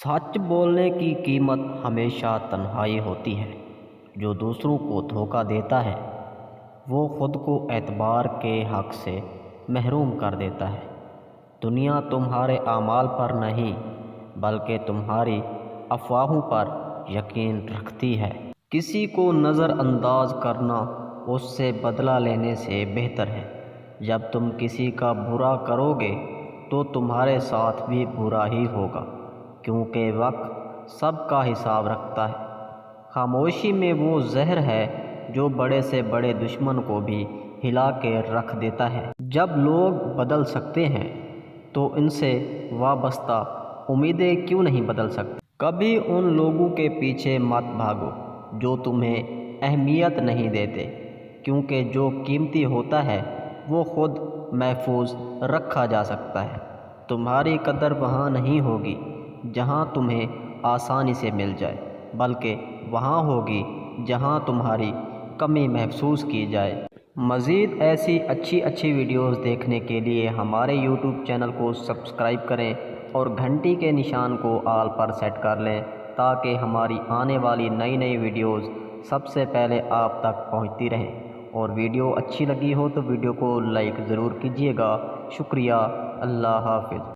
سچ بولنے کی قیمت ہمیشہ تنہائی ہوتی ہے۔ جو دوسروں کو دھوکہ دیتا ہے وہ خود کو اعتبار کے حق سے محروم کر دیتا ہے۔ دنیا تمہارے اعمال پر نہیں بلکہ تمہاری افواہوں پر یقین رکھتی ہے۔ کسی کو نظر انداز کرنا اس سے بدلہ لینے سے بہتر ہے۔ جب تم کسی کا برا کرو گے تو تمہارے ساتھ بھی برا ہی ہوگا، کیونکہ وقت سب کا حساب رکھتا ہے۔ خاموشی میں وہ زہر ہے جو بڑے سے بڑے دشمن کو بھی ہلا کے رکھ دیتا ہے۔ جب لوگ بدل سکتے ہیں تو ان سے وابستہ امیدیں کیوں نہیں بدل سکتی؟ کبھی ان لوگوں کے پیچھے مت بھاگو جو تمہیں اہمیت نہیں دیتے، کیونکہ جو قیمتی ہوتا ہے وہ خود محفوظ رکھا جا سکتا ہے۔ تمہاری قدر وہاں نہیں ہوگی جہاں تمہیں آسانی سے مل جائے، بلکہ وہاں ہوگی جہاں تمہاری کمی محسوس کی جائے۔ مزید ایسی اچھی ویڈیوز دیکھنے کے لیے ہمارے یوٹیوب چینل کو سبسکرائب کریں اور گھنٹی کے نشان کو آل پر سیٹ کر لیں تاکہ ہماری آنے والی نئی ویڈیوز سب سے پہلے آپ تک پہنچتی رہیں۔ اور ویڈیو اچھی لگی ہو تو ویڈیو کو لائک ضرور کیجیے گا۔ شکریہ۔ اللہ حافظ۔